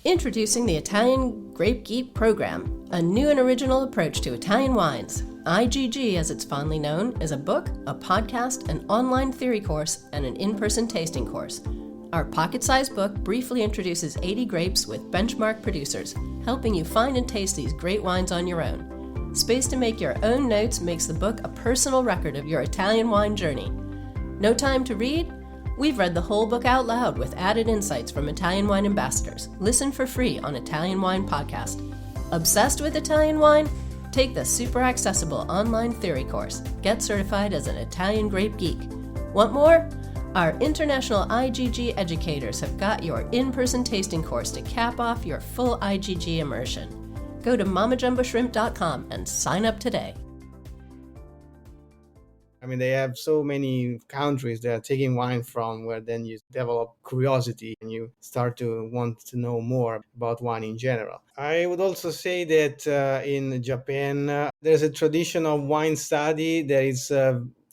Introducing the Italian Grape Geek program, a new and original approach to Italian wines. IGG, as it's fondly known, is a book, a podcast, an online theory course, and an in-person tasting course. Our pocket-sized book briefly introduces 80 grapes with benchmark producers, helping you find and taste these great wines on your own. Space to make your own notes makes the book a personal record of your Italian wine journey. No time to read? We've read the whole book out loud with added insights from Italian wine ambassadors. Listen for free on Italian Wine Podcast. Obsessed with Italian wine? Take the super accessible online theory course. Get certified as an Italian grape geek. Want more? Our international IGG educators have got your in-person tasting course to cap off your full IGG immersion. Go to mamajumboshrimp.com and sign up today. I mean, they have so many countries they are taking wine from, where then you develop curiosity and you start to want to know more about wine in general. I would also say that in Japan, there's a tradition of wine study that is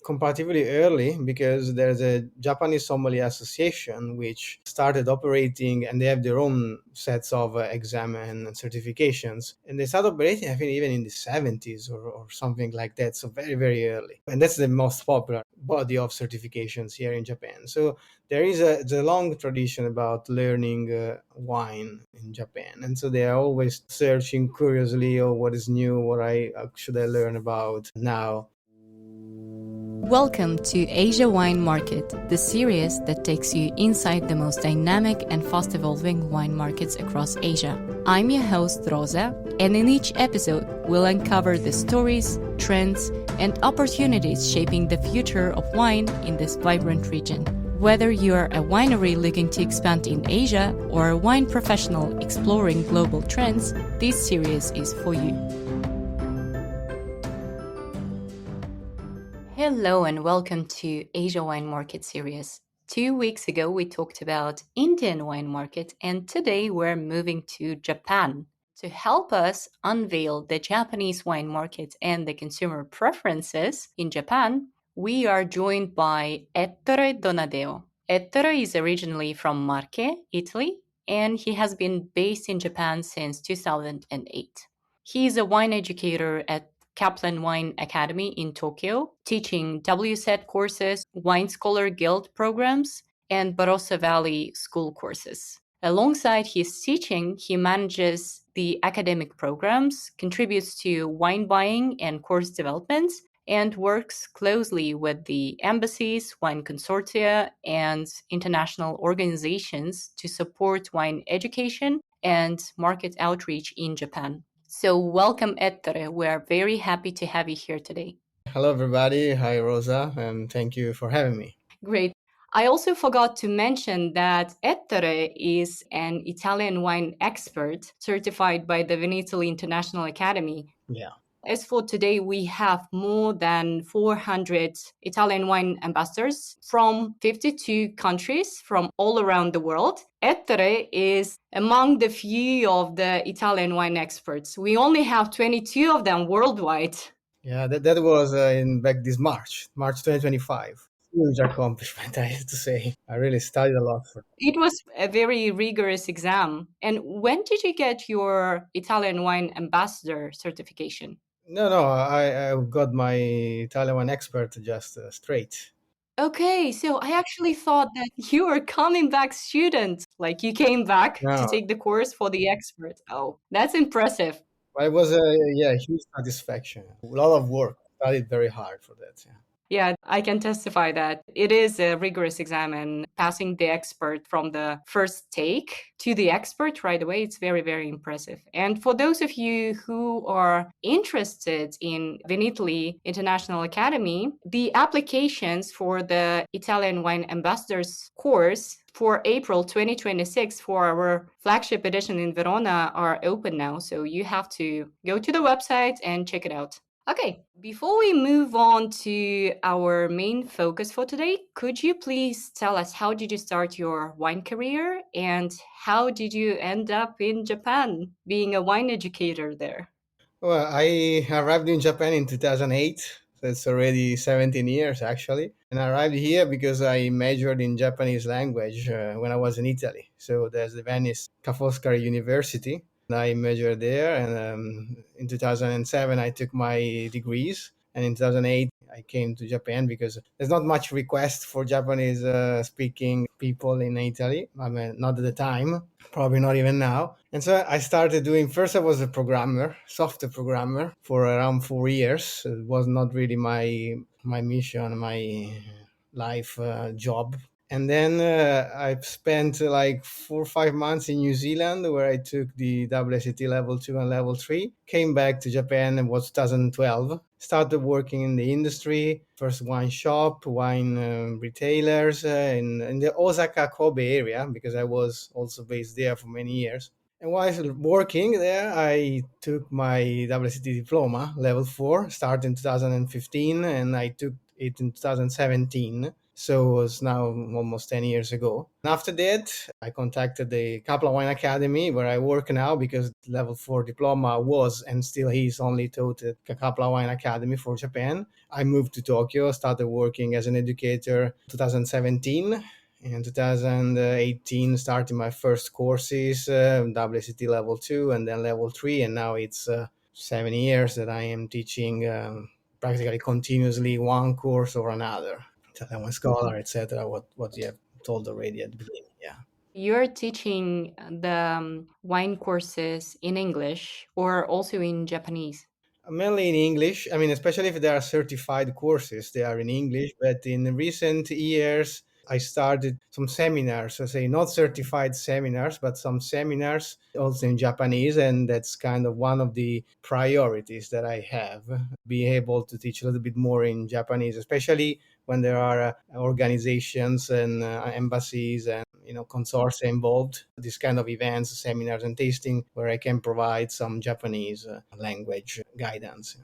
comparatively early, because there's a Japanese Sommelier Association which started operating, and they have their own sets of exam and certifications. And they started operating, I think, even in the 70s or something like that. So very, very early. And that's the most popular body of certifications here in Japan. So there is a long tradition about learning wine in Japan. And so they are always searching curiously, oh, what is new, should I learn about now. Welcome to Asia Wine Market, the series that takes you inside the most dynamic and fast-evolving wine markets across Asia. I'm your host, Roza, and in each episode, we'll uncover the stories, trends, and opportunities shaping the future of wine in this vibrant region. Whether you're a winery looking to expand in Asia or a wine professional exploring global trends, this series is for you. Hello and welcome to Asia Wine Market series. 2 weeks ago, we talked about Indian wine market, and today we're moving to Japan. To help us unveil the Japanese wine market and the consumer preferences in Japan, we are joined by Ettore Donadeo. Ettore is originally from Marche, Italy, and he has been based in Japan since 2008. He is a wine educator at Caplan Wine Academy in Tokyo, teaching WSET courses, Wine Scholar Guild programs, and Barossa Valley School courses. Alongside his teaching, he manages the academic programs, contributes to wine buying and course development, and works closely with the embassies, wine consortia, and international organizations to support wine education and market outreach in Japan. So welcome, Ettore. We are very happy to have you here today. Hello, everybody. Hi, Rosa, and thank you for having me. Great. I also forgot to mention that Ettore is an Italian wine expert certified by the Vinitaly International Academy. Yeah. As for today, we have more than 400 Italian wine ambassadors from 52 countries from all around the world. Ettore is among the few of the Italian wine experts. We only have 22 of them worldwide. Yeah, that was in back this March 2025. Huge accomplishment, I have to say. I really studied a lot for it. It was a very rigorous exam. And when did you get your Italian wine ambassador certification? No, I got my Italian wine expert just straight. Okay, so I actually thought that you were coming back student, like you came back to No, take the course for the expert. Oh, that's impressive. but it was a huge satisfaction. A lot of work. Studied very hard for that. Yeah. Yeah, I can testify that it is a rigorous exam, and passing the expert from the first take to the expert right away, it's very, very impressive. And for those of you who are interested in Vinitaly International Academy, the applications for the Italian Wine Ambassadors course for April 2026 for our flagship edition in Verona are open now. So you have to go to the website and check it out. Okay, before we move on to our main focus for today, could you please tell us how did you start your wine career and how did you end up in Japan being a wine educator there? Well, I arrived in Japan in 2008. So it's already 17 years, actually. And I arrived here because I majored in Japanese language when I was in Italy. So there's the Venice Ca' Foscari University. And I majored there, and in 2007 I took my degrees. And in 2008 I came to Japan because there's not much request for Japanese speaking people in Italy. I mean, not at the time, probably not even now. And so I started doing, first I was a programmer, software programmer for around 4 years. It was not really my mission, my life job. And then I spent like 4 or 5 months in New Zealand, where I took the WSET Level 2 and Level 3. Came back to Japan, and was 2012. Started working in the industry, first wine shop, wine retailers in the Osaka Kobe area, because I was also based there for many years. And while working there, I took my WSET Diploma, Level 4, started in 2015, and I took it in 2017. So it's now almost 10 years ago. And after that, I contacted the Caplan Wine Academy, where I work now, because Level 4 Diploma was and still is only taught at Caplan Wine Academy for Japan. I moved to Tokyo, started working as an educator 2017. In 2018, started my first courses, WSET Level 2 and then Level 3, and now it's 7 years that I am teaching practically continuously one course or another. Italian Wine Scholar, etc. What you have told already at the beginning, yeah. You're teaching the wine courses in English or also in Japanese? Mainly in English. I mean, especially if they are certified courses, they are in English. But in recent years, I started some seminars, so say not certified seminars, but some seminars also in Japanese. And that's kind of one of the priorities that I have, be able to teach a little bit more in Japanese, especially when there are organizations and embassies and consortia involved. This kind of events, seminars, and tasting where I can provide some Japanese language guidance.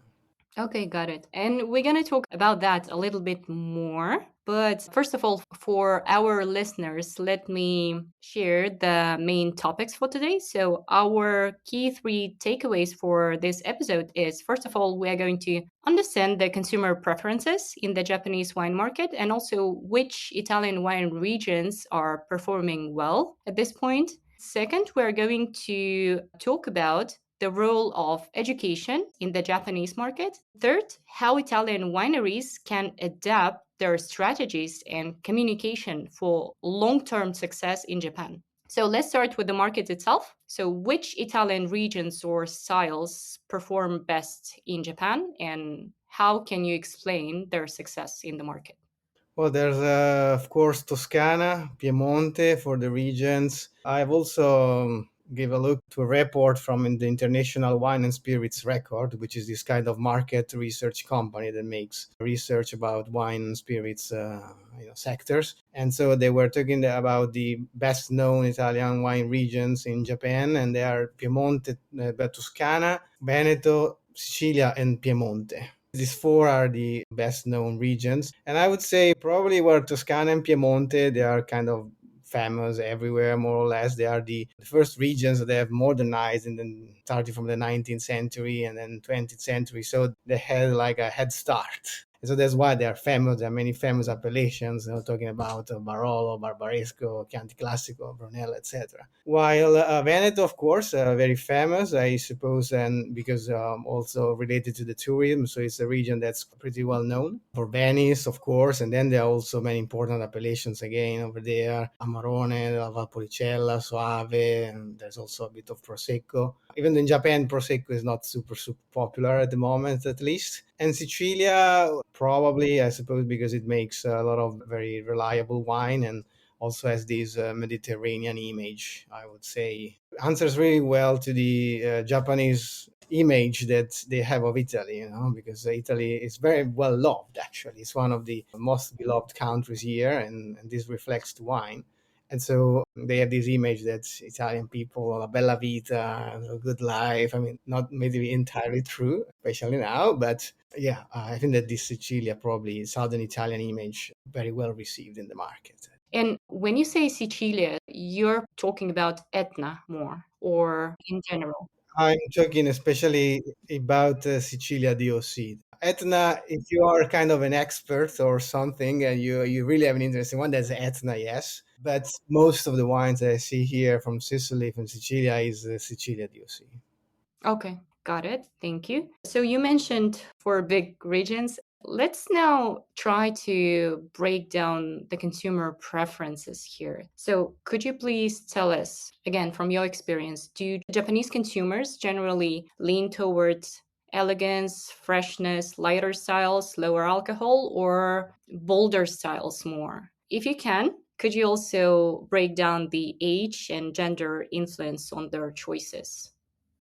Okay, got it. And we're going to talk about that a little bit more. But first of all, for our listeners, let me share the main topics for today. So, our key three takeaways for this episode is, first of all, we are going to understand the consumer preferences in the Japanese wine market, and also which Italian wine regions are performing well at this point. Second, we're going to talk about the role of education in the Japanese market. Third, how Italian wineries can adapt their strategies and communication for long term success in Japan. So let's start with the market itself. So, which Italian regions or styles perform best in Japan, and how can you explain their success in the market? Well, there's of course Toscana, Piemonte for the regions. I've also give a look to a report from the International Wine and Spirits Record, which is this kind of market research company that makes research about wine and spirits sectors. And so they were talking about the best known Italian wine regions in Japan, and they are Piemonte, Toscana, Veneto, Sicilia, and Piemonte. These four are the best known regions. And I would say probably where Toscana and Piemonte, they are kind of famous everywhere, more or less. They are the first regions that they have modernized, and then starting from the 19th century and then 20th century. So they had like a head start. And so that's why they are famous. There are many famous appellations, talking about Barolo, Barbaresco, Chianti Classico, Brunello, etc. While Veneto, of course, very famous, I suppose, and because also related to the tourism. So it's a region that's pretty well known. For Venice, of course, and then there are also many important appellations again over there. Amarone, Valpolicella, Soave, and there's also a bit of Prosecco. Even in Japan, Prosecco is not super popular at the moment, at least. And Sicilia, probably, I suppose, because it makes a lot of very reliable wine and also has this Mediterranean image, I would say. Answers really well to the Japanese image that they have of Italy, because Italy is very well loved, actually. It's one of the most beloved countries here, and this reflects to wine. And so they have this image that Italian people, a bella vita, a good life. I mean, not maybe entirely true, especially now, but yeah, I think that this Sicilia, probably Southern Italian image, very well received in the market. And when you say Sicilia, you're talking about Etna more or in general? I'm talking especially about Sicilia DOC. Etna, if you are kind of an expert or something and you really have an interest in one, that's Etna, yes. But most of the wines that I see here from Sicily, from Sicilia, is Sicilia DOC. Okay, got it. Thank you. So you mentioned 4 big regions. Let's now try to break down the consumer preferences here. So could you please tell us, again, from your experience, do Japanese consumers generally lean towards elegance, freshness, lighter styles, lower alcohol, or bolder styles more? If you can, could you also break down the age and gender influence on their choices?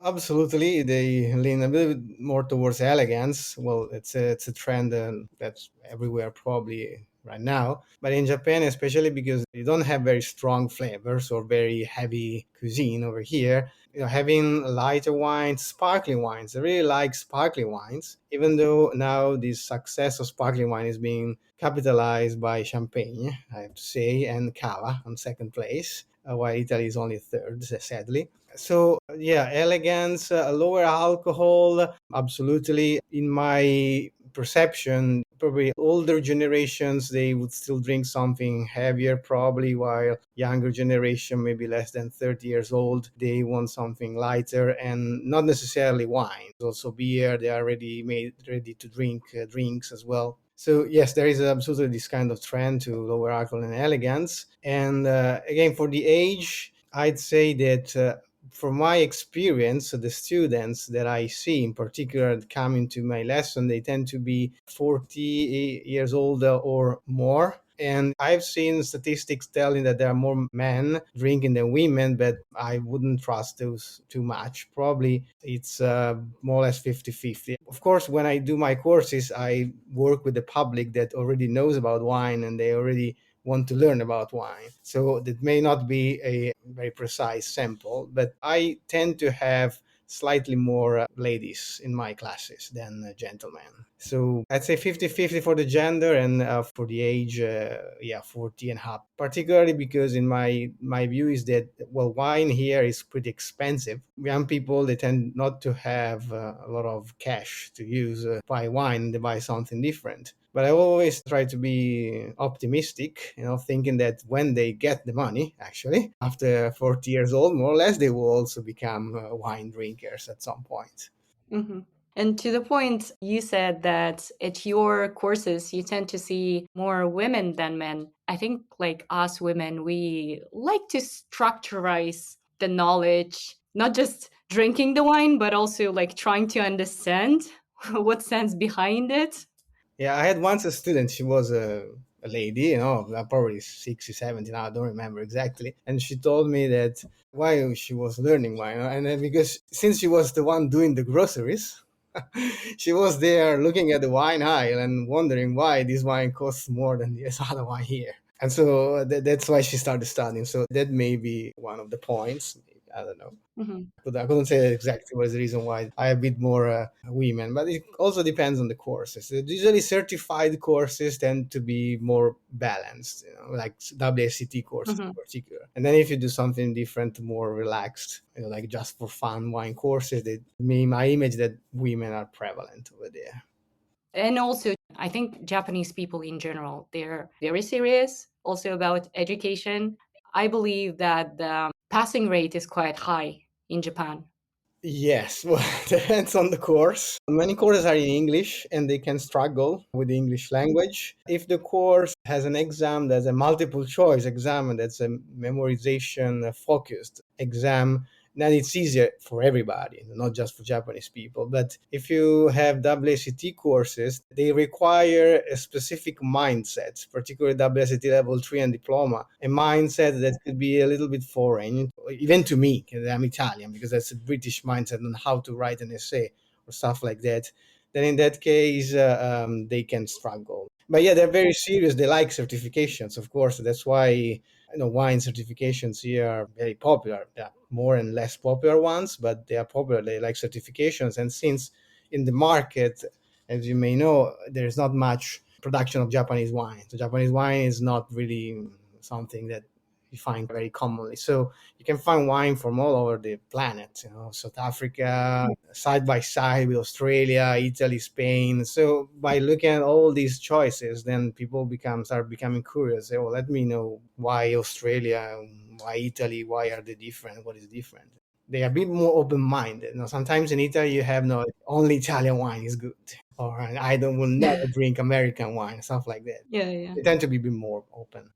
Absolutely, they lean a little bit more towards elegance. Well, it's a trend that's everywhere probably right now. But in Japan, especially because you don't have very strong flavors or very heavy cuisine over here, having lighter wines, sparkling wines. I really like sparkling wines, even though now the success of sparkling wine is being capitalized by champagne, I have to say, and cava on second place, while Italy is only third, sadly. So yeah, elegance, lower alcohol, absolutely. In my perception, probably older generations they would still drink something heavier, probably, while younger generation, maybe less than 30 years old, they want something lighter and not necessarily wine. Also beer, they are ready to drink drinks as well. So yes, there is absolutely this kind of trend to lower alcohol and elegance. And again, for the age, I'd say that from my experience, the students that I see in particular coming to my lesson, they tend to be 40 years old or more. And I've seen statistics telling that there are more men drinking than women, but I wouldn't trust those too much. Probably it's more or less 50-50. Of course, when I do my courses, I work with the public that already knows about wine and they already want to learn about wine. So that may not be a very precise sample, but I tend to have slightly more ladies in my classes than gentlemen. So I'd say 50-50 for the gender and for the age, 40 and up. Particularly because in my view is that, well, wine here is pretty expensive. Young people, they tend not to have a lot of cash to use buy wine, they buy something different. But I always try to be optimistic, thinking that when they get the money, actually, after 40 years old, more or less, they will also become wine drinkers at some point. Mhm. And to the point, you said that at your courses, you tend to see more women than men. I think, like us women, we like to structurize the knowledge, not just drinking the wine, but also like trying to understand what stands behind it. Yeah, I had once a student, she was a lady, probably 60, 70 now, I don't remember exactly. And she told me that why she was learning wine. And then because since she was the one doing the groceries, she was there looking at the wine aisle and wondering why this wine costs more than this other wine here. And so that's why she started studying. So that may be one of the points. I don't know. Mhm. I couldn't say exactly what is the reason why I have a bit more women, but it also depends on the courses. Usually, certified courses tend to be more balanced, like WSET courses in Mhm. particular. And then if you do something different, more relaxed, like just for fun wine courses, my image that women are prevalent over there. And also, I think Japanese people in general, they're very serious also about education. I believe that the passing rate is quite high in Japan. Yes, well, depends on the course. Many courses are in English and they can struggle with the English language. If the course has an exam that's a multiple choice exam and that's a memorization focused exam, then it's easier for everybody, not just for Japanese people. But if you have WSET courses, they require a specific mindset, particularly WSET Level 3 and Diploma, a mindset that could be a little bit foreign, even to me, because I'm Italian, because that's a British mindset on how to write an essay or stuff like that. Then in that case, they can struggle. But yeah, they're very serious. They like certifications, of course. That's why wine certifications here are very popular. There are more and less popular ones, but they are popular. They like certifications. And since in the market, as you may know, there's not much production of Japanese wine. So Japanese wine is not really something that you find very commonly. So you can find wine from all over the planet, South Africa, side by side with Australia, Italy, Spain. So by looking at all these choices, then people start becoming curious. Say, well, let me know why Australia, why Italy, why are they different? What is different? They are a bit more open-minded. Sometimes in Italy you have only Italian wine is good, or will never drink American wine, stuff like that. Yeah. They tend to be a bit more open.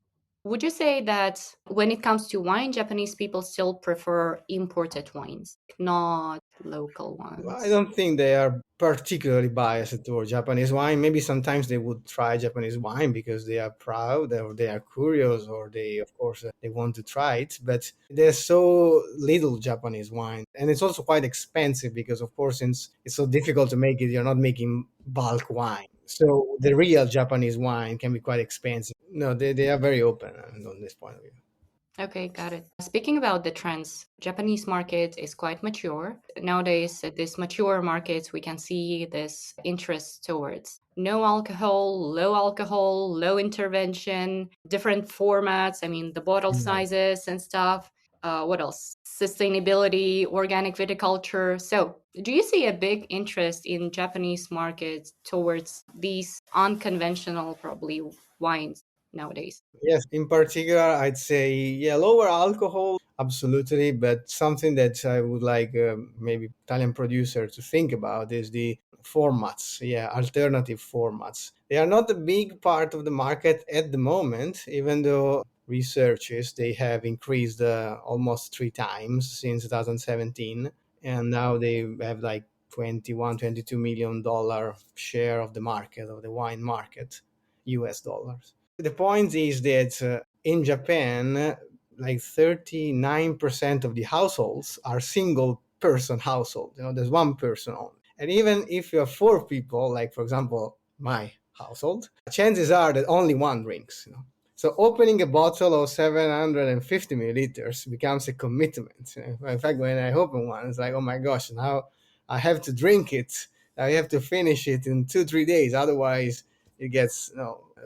Would you say that when it comes to wine, Japanese people still prefer imported wines, not local Well, I ones? don't think they are particularly biased toward Japanese wine. Maybe sometimes they would try Japanese wine because they are proud or they are curious or they, of course, they want to try it. But there's so little Japanese wine. And it's also quite expensive because, of course, since it's so difficult to make it, you're not making bulk wine. So the real Japanese wine can be quite expensive. No, they are very open on this point of view. Okay, got it. Speaking about the trends, Japanese market is quite mature. Nowadays, at these mature markets, we can see this interest towards no alcohol, low intervention, different formats. I mean, the bottle sizes and stuff. What else? Sustainability, organic viticulture. So, do you see a big interest in Japanese markets towards these unconventional, probably, wines nowadays? Yes, in particular, I'd say, yeah, lower alcohol, absolutely. But something that I would like maybe Italian producer to think about is the formats, yeah, alternative formats. They are not a big part of the market at the moment, even though researchers, they have increased almost 3 times since 2017. And now they have like 21, $22 million share of the market, of the wine market, US dollars. The point is that in Japan, like 39% of the households are single person household. There's one person only. And even if you have 4 people, like for example, my household, chances are that only one drinks. So opening a bottle of 750 milliliters becomes a commitment. In fact, when I open one, it's like, oh my gosh, now I have to drink it. I have to finish it in 2-3 days. Otherwise, it gets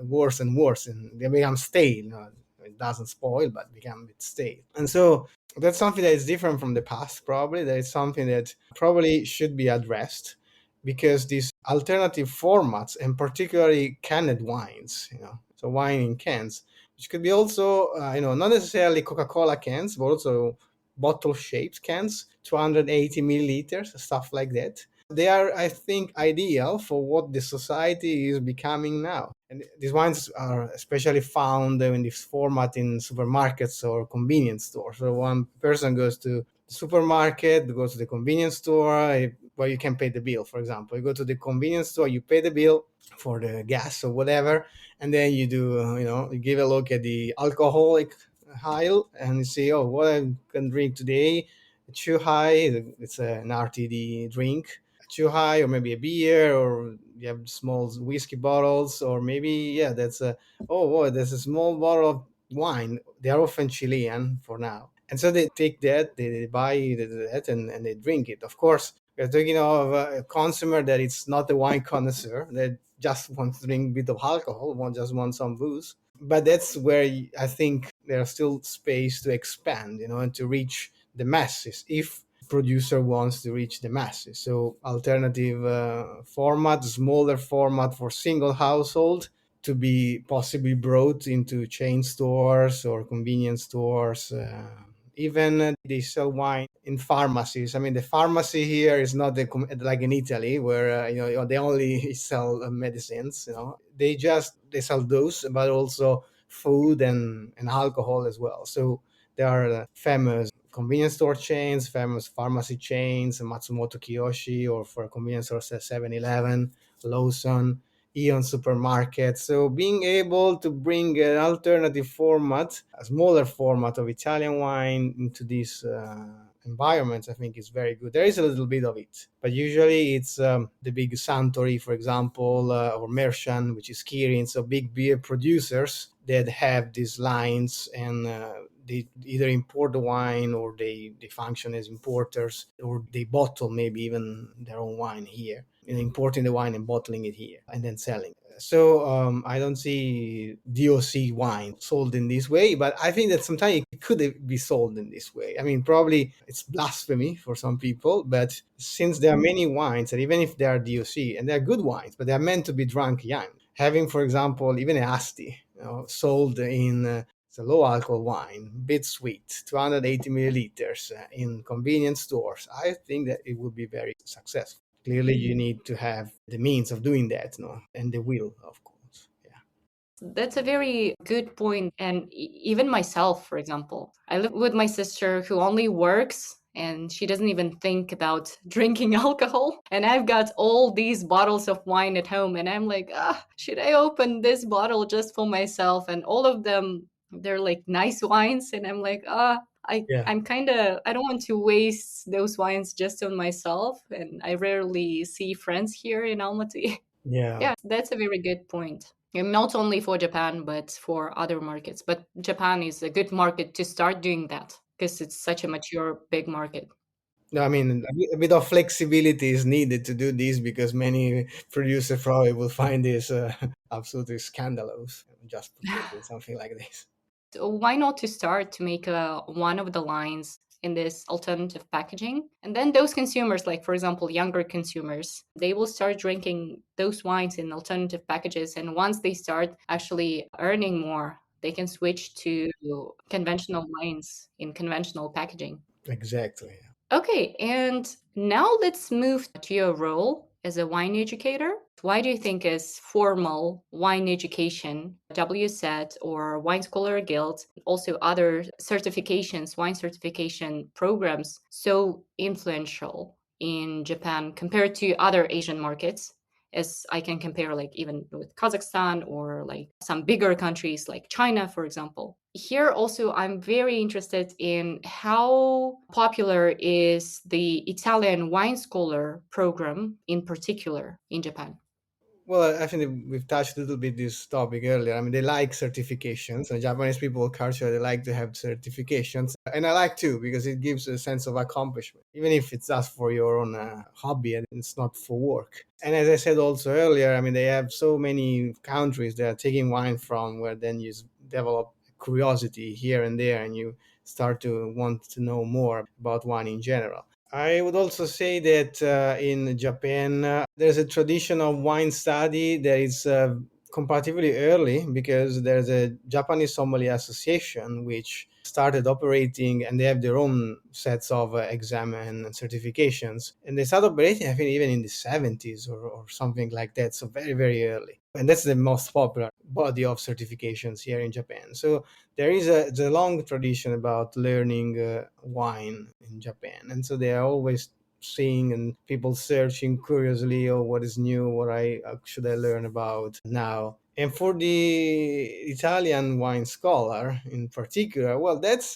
worse and worse, and they become stale. It doesn't spoil, but become a bit stale. And so that's something that is different from the past. Probably that is something that probably should be addressed, because these alternative formats, and particularly canned wines, so wine in cans, which could be also, not necessarily Coca-Cola cans, but also bottle-shaped cans, 280 milliliters, stuff like that. They are, I think, ideal for what the society is becoming now. And these wines are especially found in this format in supermarkets or convenience stores. So one person goes to the supermarket, goes to the convenience store, where you can pay the bill, for example. You go to the convenience store, you pay the bill for the gas or whatever, and then you do, you give a look at the alcoholic aisle and you see, oh, what I can drink today, too high, it's an RTD drink, too high, or maybe a beer, or you have small whiskey bottles, or maybe, yeah, there's a small bottle of wine. They are often Chilean for now. And so they take that, they buy that, and they drink it. Of course, we're talking of a consumer that it's not a wine connoisseur, that just wants to drink a bit of alcohol, just want some booze. But that's where I think there's still space to expand, and to reach the masses, if producer wants to reach the masses. So alternative format, smaller format for single household, to be possibly brought into chain stores or convenience stores. Even they sell wine in pharmacies. I mean, the pharmacy here is not like in Italy, where they only sell medicines. They sell those, but also food and alcohol as well. So there are famous convenience store chains, famous pharmacy chains, Matsumoto Kiyoshi, or for convenience stores, 7-Eleven, Lawson, Eon supermarket. So being able to bring an alternative format, a smaller format of Italian wine into these environments, I think is very good. There is a little bit of it, but usually it's the big Suntory, for example, or Merchant, which is Kirin, so big beer producers that have these lines, and they either import the wine, or they function as importers, or they bottle maybe even their own wine here, importing the wine and bottling it here and then selling. So I don't see DOC wine sold in this way, but I think that sometimes it could be sold in this way. I mean, probably it's blasphemy for some people, but since there are many wines, and even if they are DOC, and they're good wines, but they're meant to be drunk young, having, for example, even a Asti, sold in it's a low alcohol wine, bit sweet, 280 milliliters in convenience stores, I think that it would be very successful. Clearly, you need to have the means of doing that, no, and the will, of course. Yeah. That's a very good point. And even myself, for example, I live with my sister who only works and she doesn't even think about drinking alcohol. And I've got all these bottles of wine at home. And I'm like, should I open this bottle just for myself? And all of them, they're like nice wines. And I'm like, Yeah. I'm kind of, I don't want to waste those wines just on myself. And I rarely see friends here in Almaty. Yeah. Yeah, that's a very good point. And not only for Japan, but for other markets. But Japan is a good market to start doing that because it's such a mature, big market. No, I mean, a bit of flexibility is needed to do this because many producers probably will find this absolutely scandalous, just putting something like this. So why not to start to make one of the lines in this alternative packaging? And then those consumers, like for example, younger consumers, they will start drinking those wines in alternative packages. And once they start actually earning more, they can switch to conventional wines in conventional packaging. Exactly. Okay, and now let's move to your role as a wine educator. Why do you think is formal wine education, WSET or Wine Scholar Guild, also other certifications, wine certification programs, so influential in Japan compared to other Asian markets? As I can compare, like even with Kazakhstan or like some bigger countries like China, for example. Here also, I'm very interested in how popular is the Italian wine scholar program in particular in Japan. Well, I think we've touched a little bit this topic earlier. I mean, they like certifications. And Japanese people culture, they like to have certifications. And I like too, because it gives a sense of accomplishment, even if it's just for your own hobby and it's not for work. And as I said also earlier, I mean, they have so many countries that are taking wine from where then you develop curiosity here and there and you start to want to know more about wine in general. I would also say that in Japan, there's a tradition of wine study that is comparatively early because there's a Japanese Sommelier Association which started operating and they have their own sets of exam and certifications. And they started operating, I think, even in the 70s or something like that. So very, very early. And that's the most popular body of certifications here in Japan. So there is a long tradition about learning wine in Japan, and so they are always seeing and people searching curiously, oh, what is new, what I should I learn about now. And for the Italian wine scholar in particular, well, that's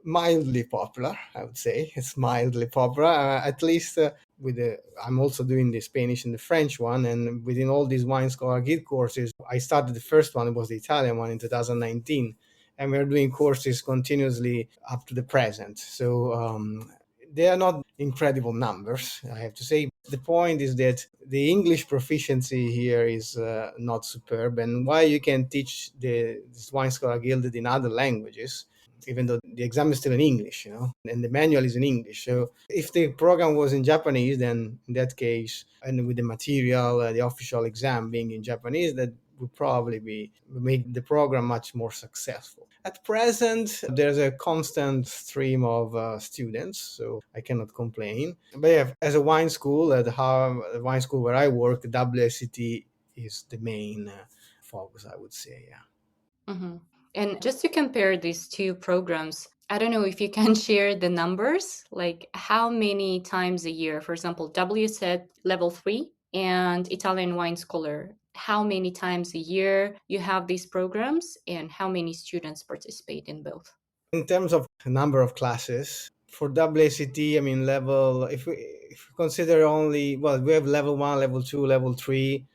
mildly popular, I would say. It's mildly popular, at least with the. I'm also doing the Spanish and the French one, and within all these wine scholar guild courses, I started the first one. It was the Italian one in 2019, and we're doing courses continuously up to the present. So they are not incredible numbers, I have to say. The point is that the English proficiency here is not superb, and why you can teach this wine scholar gilded in other languages, even though the exam is still in English, and the manual is in English. So if the program was in Japanese, then in that case, and with the material, the official exam being in Japanese, that would probably make the program much more successful. At present, there's a constant stream of students, so I cannot complain. But yeah, as a wine school, at the wine school where I work, WSET is the main focus, I would say. Yeah. Mm-hmm. And just to compare these two programs, I don't know if you can share the numbers, like how many times a year, for example, WSET Level 3 and Italian Wine Scholar, how many times a year you have these programs and how many students participate in both? In terms of number of classes, for WSET, I mean, if we consider only, well, we have level 1, level 2, level 3,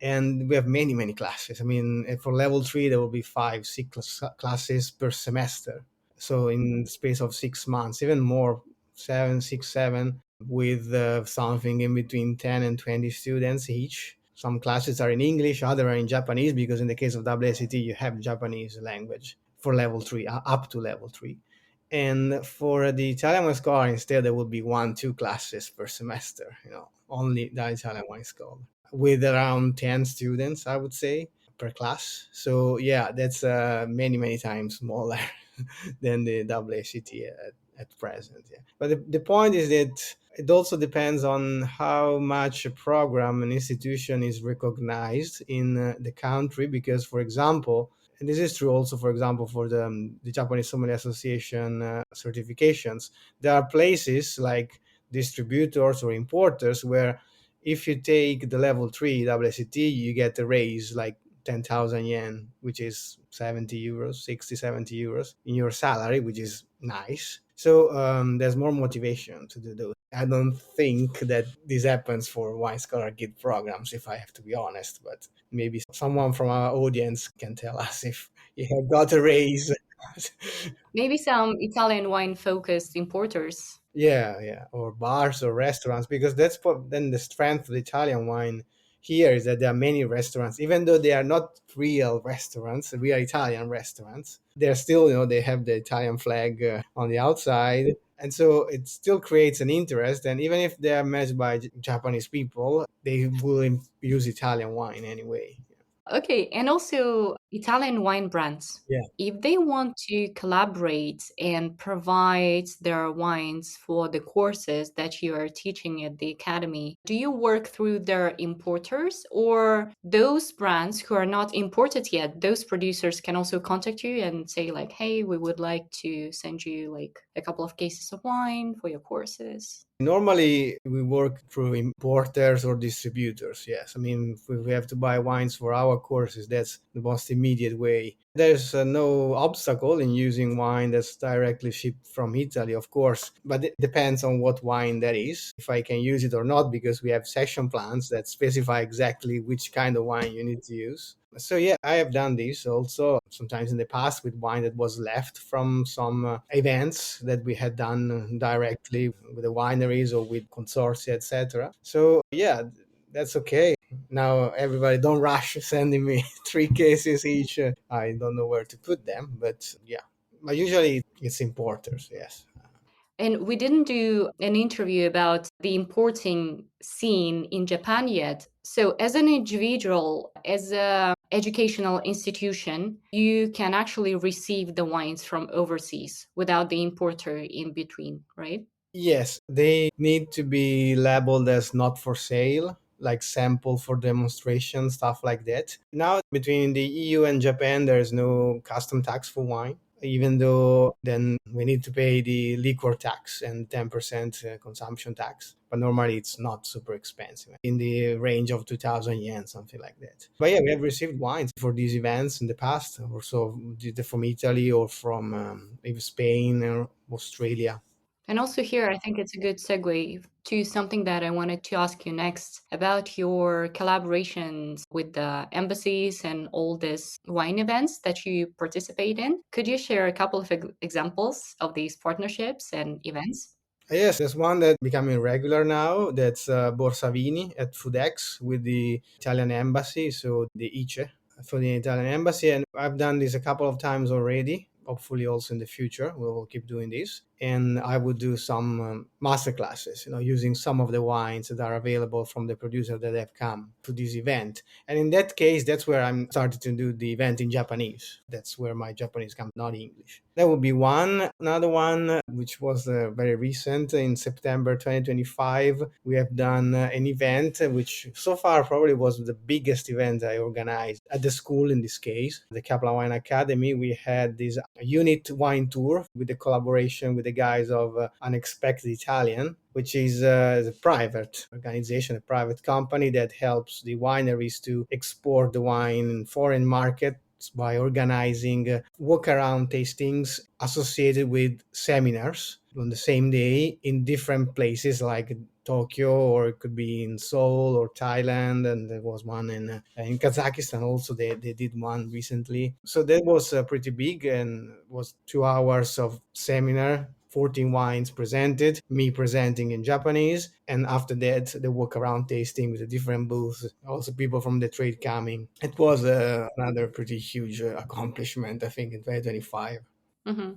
and we have many, many classes. I mean, for level 3, there will be 5, 6 classes per semester. So in the space of 6 months, even more, 7, 6, 7, with something in between 10 and 20 students each. Some classes are in English, other are in Japanese, because in the case of WSET, you have Japanese language for level 3, up to level 3. And for the Italian wine scholar, instead, there will be 1-2 classes per semester, only the Italian wine scholar, with around 10 students, I would say, per class. So yeah, that's many, many times smaller than the WSET at present. Yeah. But the point is that it also depends on how much a program, an institution is recognized in the country. Because, for example, and this is true also, for example, for the Japanese Sommelier Association certifications, there are places like distributors or importers where if you take the level 3 WSET, you get a raise like 10,000 yen, which is 70 euros, 60, 70 euros in your salary, which is nice. So there's more motivation to do those. I don't think that this happens for wine scholar guild programs, if I have to be honest, but maybe someone from our audience can tell us if you have got a raise. Maybe some Italian wine focused importers. Yeah, or bars or restaurants, because that's then the strength of the Italian wine here is that there are many restaurants, even though they are not real restaurants, real Italian restaurants. They're still, they have the Italian flag on the outside, and so it still creates an interest. And even if they are managed by Japanese people, they will use Italian wine anyway. Okay, and also Italian wine brands. Yeah. If they want to collaborate and provide their wines for the courses that you are teaching at the academy, do you work through their importers, or those brands who are not imported yet, those producers can also contact you and say like, hey, we would like to send you like a couple of cases of wine for your courses? Normally, we work through importers or distributors. Yes, I mean, if we have to buy wines for our courses, that's the most immediate way. There's no obstacle in using wine that's directly shipped from Italy, of course, but it depends on what wine that is, if I can use it or not, because we have session plans that specify exactly which kind of wine you need to use. So yeah, I have done this also sometimes in the past with wine that was left from some events that we had done directly with the wineries or with consortia, etc. So yeah, that's okay. Now everybody don't rush sending me 3 cases each. I don't know where to put them, but yeah. But usually it's importers, yes. And we didn't do an interview about the importing scene in Japan yet. So, as an individual, as a educational institution, you can actually receive the wines from overseas without the importer in between, right? Yes, they need to be labeled as not for sale, like sample for demonstration, stuff like that. Now, between the EU and Japan, there is no custom tax for wine, even though then we need to pay the liquor tax and 10% consumption tax. But normally it's not super expensive, in the range of 2,000 yen, something like that. But yeah, we have received wines for these events in the past, also either from Italy or from maybe Spain or Australia. And also, here, I think it's a good segue to something that I wanted to ask you next about your collaborations with the embassies and all these wine events that you participate in. Could you share a couple of examples of these partnerships and events? Yes, there's one that's becoming regular now. That's Borsa Vini at Foodex with the Italian embassy, so the ICE for the Italian embassy. And I've done this a couple of times already. Hopefully, also in the future, we will keep doing this. And I would do some master classes, using some of the wines that are available from the producer that have come to this event. And in that case, that's where I'm starting to do the event in Japanese. That's where my Japanese comes, not English. That would be one. Another one, which was very recent, in September 2025, we have done an event which so far probably was the biggest event I organized at the school. In this case, the Caplan Wine Academy. We had this unit wine tour with the collaboration with the guys of Unexpected Italian, which is a private organization, a private company that helps the wineries to export the wine in foreign markets by organizing walk-around tastings associated with seminars on the same day in different places like Tokyo, or it could be in Seoul or Thailand, and there was one in Kazakhstan also. They did one recently, so that was pretty big, and was 2 hours of seminar 14 wines presented, me presenting in Japanese, and after that the walk around tasting with the different booths, also people from the trade coming. It was another pretty huge accomplishment, I think, in 2025. Hmm.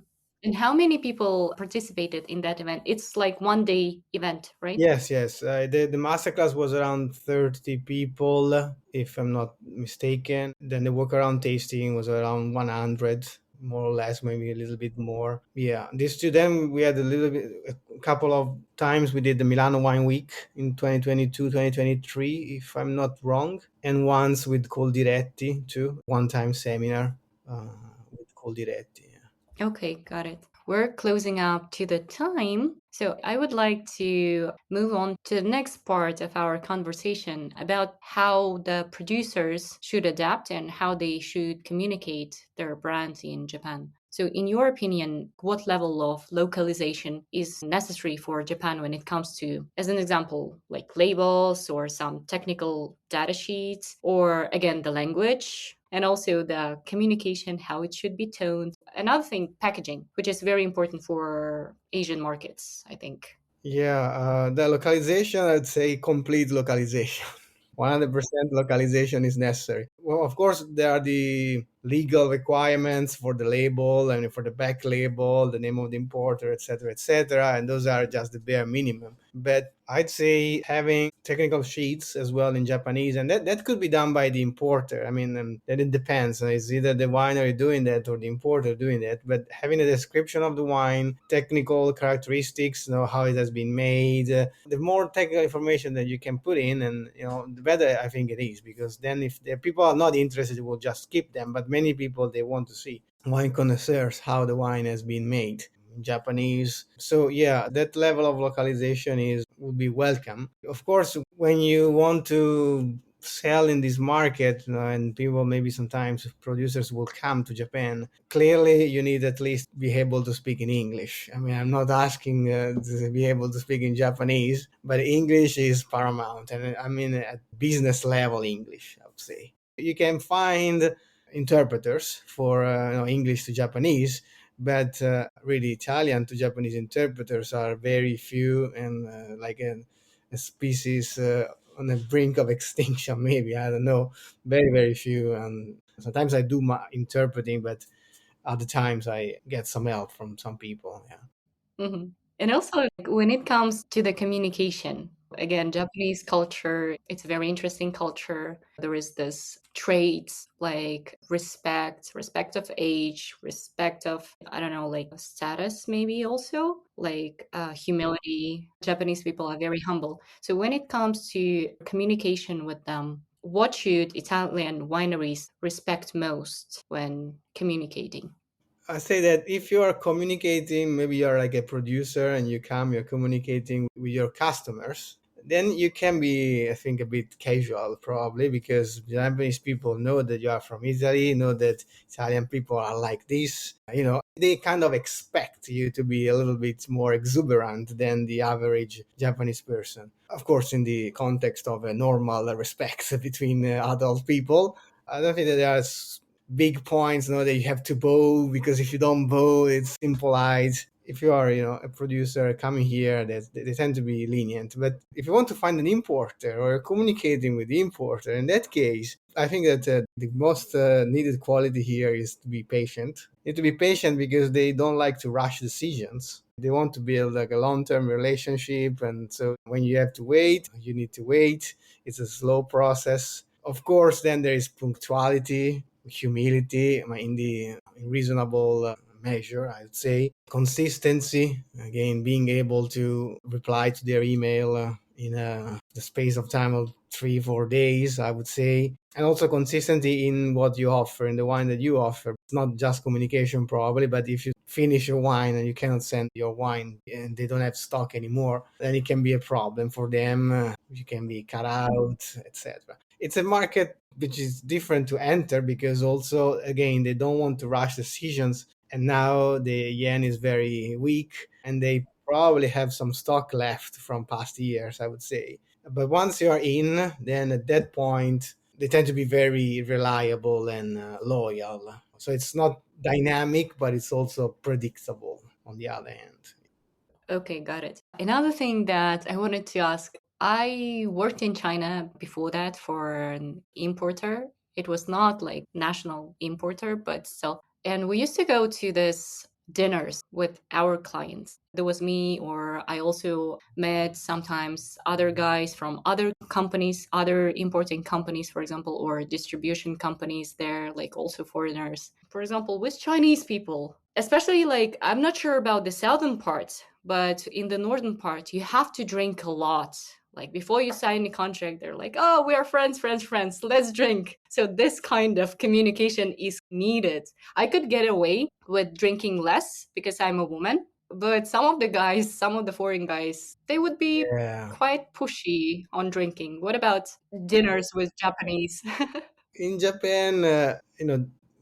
And how many people participated in that event? It's like one day event, right? Yes, yes. The masterclass was around 30 people, if I'm not mistaken. Then the walk around tasting was around 100, more or less, maybe a little bit more. Yeah, these two. Then we had a couple of times we did the Milano Wine Week in 2022, 2023, if I'm not wrong. And once with Coldiretti too, one-time seminar uh, with Coldiretti. Okay, got it. We're closing up to the time. So I would like to move on to the next part of our conversation about how the producers should adapt and how they should communicate their brands in Japan. So, in your opinion, what level of localization is necessary for Japan when it comes to, as an example, like labels or some technical data sheets, or again, the language? And also the communication, how it should be toned. Another thing, packaging, which is very important for Asian markets, I think. Yeah, the localization, I'd say complete localization. 100% localization is necessary. Well, of course, there are the legal requirements for the label and for the back label, the name of the importer, etc., and those are just the bare minimum. But I'd say having technical sheets as well in Japanese, and that could be done by the importer. I mean, that it depends. It's either the winery doing that or the importer doing that. But having a description of the wine, technical characteristics, how it has been made, the more technical information that you can put in, and the better I think it is, because then if the people are not interested, we'll just skip them. But many people, they want to see wine connoisseurs how the wine has been made in Japanese. So yeah, that level of localization is would be welcome. Of course, when you want to sell in this market, and people, maybe sometimes producers will come to Japan, clearly you need at least be able to speak in English. I mean, I'm not asking to be able to speak in Japanese, but English is paramount, and I mean at business level English, I would say. You can find interpreters for English to Japanese, but really Italian to Japanese interpreters are very few, and like a species on the brink of extinction, maybe, I don't know, very very few. And sometimes I do my interpreting, but other times I get some help from some people. Yeah. Mhm. And also, like, when it comes to the communication, again, Japanese culture, it's a very interesting culture. There is this traits like respect of age, respect of, I don't know, like status, maybe also, like humility. Japanese people are very humble. So when it comes to communication with them, what should Italian wineries respect most when communicating? I say that if you are communicating, maybe you're like a producer and you're communicating with your customers, then you can be, I think, a bit casual probably, because Japanese people know that you are from Italy, know that Italian people are like this. They kind of expect you to be a little bit more exuberant than the average Japanese person. Of course, in the context of a normal respect between adult people. I don't think that there are big points, that you have to bow, because if you don't bow, it's impolite. If you are, a producer coming here, they tend to be lenient. But if you want to find an importer or communicating with the importer, in that case, I think that the most needed quality here is to be patient. You need to be patient because they don't like to rush decisions. They want to build like a long-term relationship, and so when you have to wait, you need to wait. It's a slow process. Of course, then there is punctuality, humility, in reasonable measure, I would say. Consistency, again, being able to reply to their email in the space of time of 3-4 days, I would say. And also consistency in what you offer, in the wine that you offer. It's not just communication, probably, but if you finish your wine and you cannot send your wine and they don't have stock anymore, then it can be a problem for them. You can be cut out, etc. It's a market which is different to enter, because also, again, they don't want to rush decisions, and now the yen is very weak, and they probably have some stock left from past years, I would say. But once you are in, then at that point they tend to be very reliable and loyal. So it's not dynamic, but it's also predictable on the other hand. Okay, got it. Another thing that I wanted to ask, I worked in China before that for an importer. It was not like national importer, but still. And we used to go to this dinners with our clients. There was me, or I also met sometimes other guys from other companies, other importing companies, for example, or distribution companies. They're like also foreigners. For example, with Chinese people, especially like I'm not sure about the southern part, but in the northern part, you have to drink a lot. Like before you sign the contract, they're like, oh, we are friends, friends, friends, let's drink. So this kind of communication is needed. I could get away with drinking less because I'm a woman, but some of the guys, some of the foreign guys, they would be Yeah. quite pushy on drinking. What about dinners with Japanese? In Japan,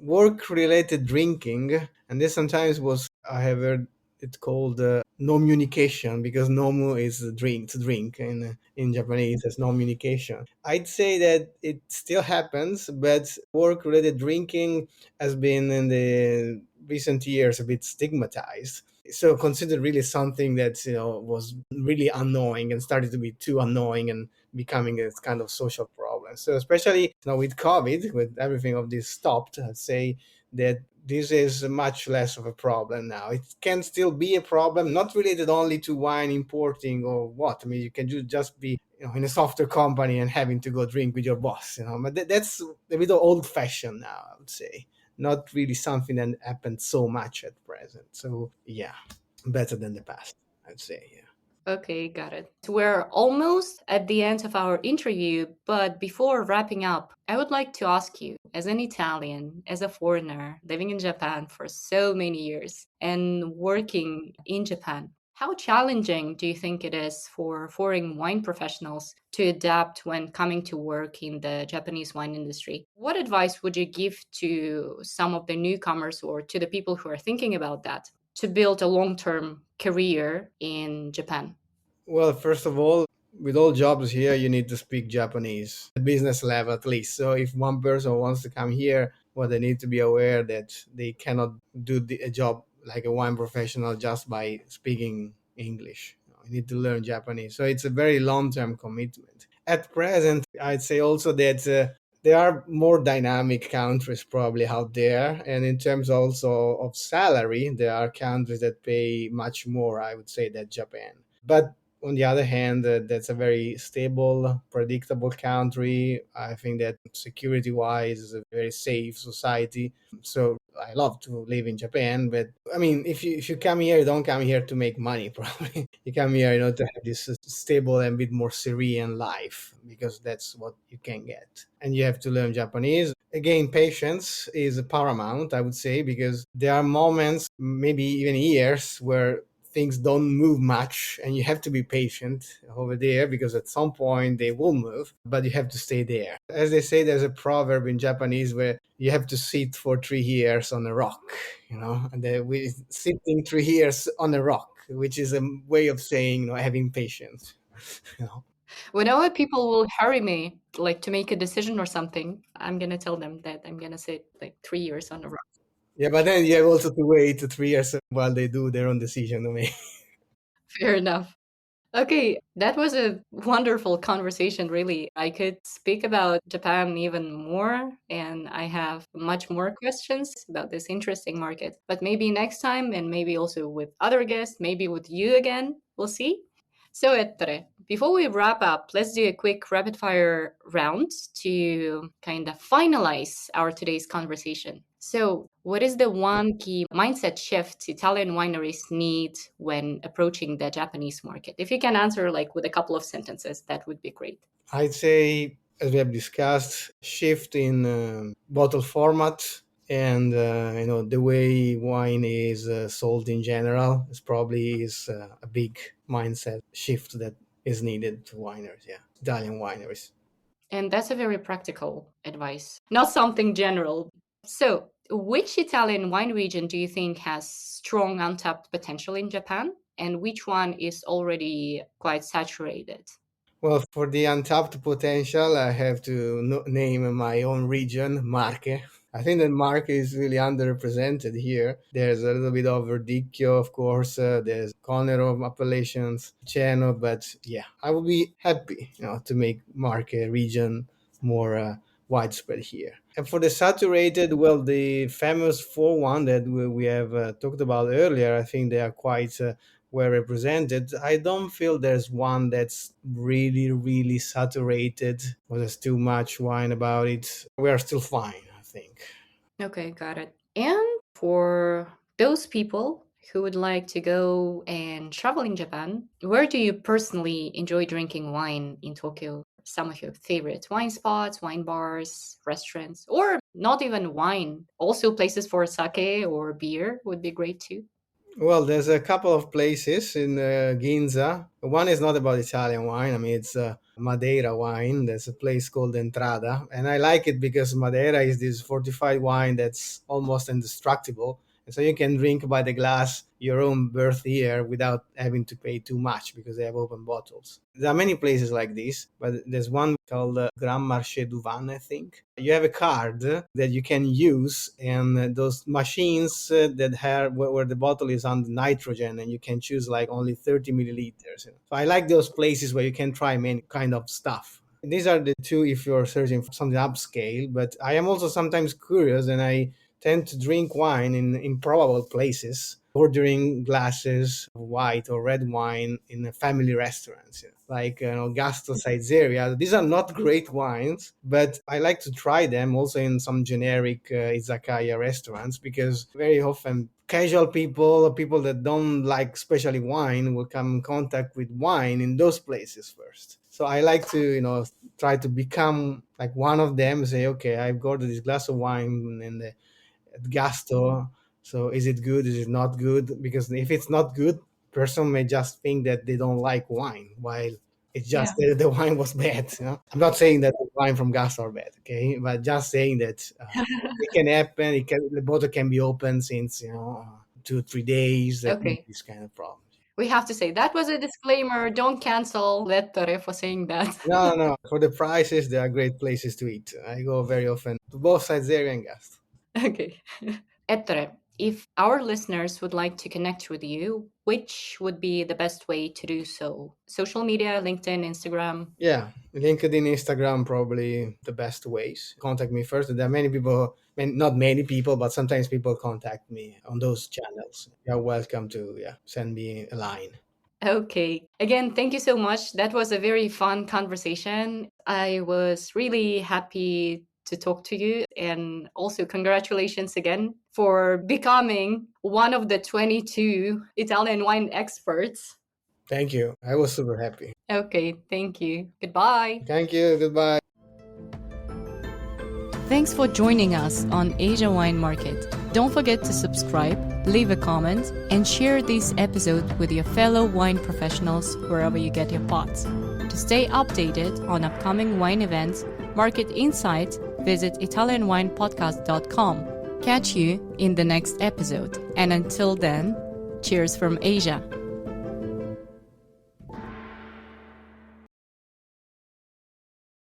work-related drinking, and this sometimes was, I have heard it called nomunication, because nomu is a drink, to drink in Japanese as nomunication. I'd say that it still happens, but work-related drinking has been in the recent years a bit stigmatized. So considered really something that was really annoying and started to be too annoying and becoming a kind of social problem. So especially now with COVID, with everything of this stopped, I'd say that this is much less of a problem now. It can still be a problem, not related only to wine importing or what. I mean, you can just be in a software company and having to go drink with your boss. But that's a bit old-fashioned now, I would say. Not really something that happens so much at present. So yeah, better than the past, I'd say. Yeah. Okay, got it. We're almost at the end of our interview, but before wrapping up, I would like to ask you, as an Italian, as a foreigner living in Japan for so many years and working in Japan, how challenging do you think it is for foreign wine professionals to adapt when coming to work in the Japanese wine industry? What advice would you give to some of the newcomers or to the people who are thinking about that to build a long-term career in Japan? Well, first of all, with all jobs here, you need to speak Japanese, at business level at least. So if one person wants to come here, well, they need to be aware that they cannot do a job like a wine professional just by speaking English. You need to learn Japanese. So it's a very long-term commitment. At present, I'd say also that there are more dynamic countries probably out there. And in terms also of salary, there are countries that pay much more, I would say, than Japan. But on the other hand, that's a very stable, predictable country. I think that security wise is a very safe society. So I love to live in Japan, but I mean, if you come here, you don't come here to make money. Probably you come here, to have this stable and bit more serene life, because that's what you can get. And you have to learn Japanese. Again, patience is paramount, I would say, because there are moments, maybe even years, where things don't move much and you have to be patient over there, because at some point they will move, but you have to stay there. As they say, there's a proverb in Japanese where you have to sit for 3 years on a rock, and we sitting 3 years on a rock, which is a way of saying, having patience. you know Whenever people will hurry me, like to make a decision or something, I'm gonna tell them that I'm gonna sit like 3 years on a rock. yeah, but then you have also to wait 3 years while they do their own decision to make. Fair enough. Okay, that was a wonderful conversation, really. I could speak about Japan even more, and I have much more questions about this interesting market. But maybe next time, and maybe also with other guests, maybe with you again. We'll see. So, Ettore, before we wrap up, let's do a quick rapid fire round to kind of finalize our today's conversation. So, what is the one key mindset shift Italian wineries need when approaching the Japanese market? If you can answer like with a couple of sentences, that would be great. I'd say, as we have discussed, shift in bottle format, and the way wine is sold in general is a big mindset shift that is needed to wineries. Yeah, Italian wineries. And that's a very practical advice, not something general. So, which Italian wine region do you think has strong untapped potential in Japan? And which one is already quite saturated? Well, for the untapped potential, I have to name my own region, Marche. I think that Marche is really underrepresented here. There's a little bit of Verdicchio, of course. There's Conero appellations, Ceno, but yeah, I would be happy, to make Marche region more widespread here. And for the saturated, well, the famous 4-1 that we have talked about earlier, I think they are quite well represented. I don't feel there's one that's really, really saturated or there's too much wine about it. We are still fine, I think. Okay, got it. And for those people who would like to go and travel in Japan, where do you personally enjoy drinking wine in Tokyo? Some of your favorite wine spots, wine bars, restaurants, or not even wine. Also, places for sake or beer would be great too. Well, there's a couple of places in Ginza. One is not about Italian wine. I mean, it's Madeira wine. There's a place called Entrada. And I like it because Madeira is this fortified wine that's almost indestructible. And so you can drink by the glass your own birth year without having to pay too much because they have open bottles. There are many places like this, but there's one called Marché du Vin, I think. You have a card that you can use, and those machines that have where the bottle is on nitrogen, and you can choose like only 30 milliliters. So I like those places where you can try many kind of stuff. These are the two if you're searching for something upscale, but I am also sometimes curious, and I tend to drink wine in improbable places, ordering glasses of white or red wine in family restaurants, like Gasto Saizzeria. These are not great wines, but I like to try them also in some generic izakaya restaurants, because very often casual people, people that don't like especially wine, will come in contact with wine in those places first. So I like to, try to become like one of them, say, okay, I've got this glass of wine at Gasto. So is it good? Is it not good? Because if it's not good, person may just think that they don't like wine, while it's just that the wine was bad. I'm not saying that the wine from Gasto are bad, okay? But just saying that it can happen. The bottle can be open since 2-3 days. That Okay. This kind of problem. We have to say that was a disclaimer. Don't cancel Ettore for saying that. No. For the prices, there are great places to eat. I go very often to both sides there and Gasto. Okay. Ettore, if our listeners would like to connect with you, which would be the best way to do so? Social media, LinkedIn, Instagram? Yeah, LinkedIn, Instagram, probably the best ways. Contact me first. There are many people, not many people, but sometimes people contact me on those channels. You're welcome to send me a line. Okay. Again, thank you so much. That was a very fun conversation. I was really happy to talk to you. And also, congratulations again for becoming one of the 22 Italian wine experts. Thank you. I was super happy. Okay. Thank you. Goodbye. Thank you. Goodbye. Thanks for joining us on Asia Wine Market. Don't forget to subscribe, leave a comment, and share this episode with your fellow wine professionals wherever you get your pods. To stay updated on upcoming wine events, market insights, visit ItalianWinePodcast.com. Catch you in the next episode. And until then, cheers from Asia.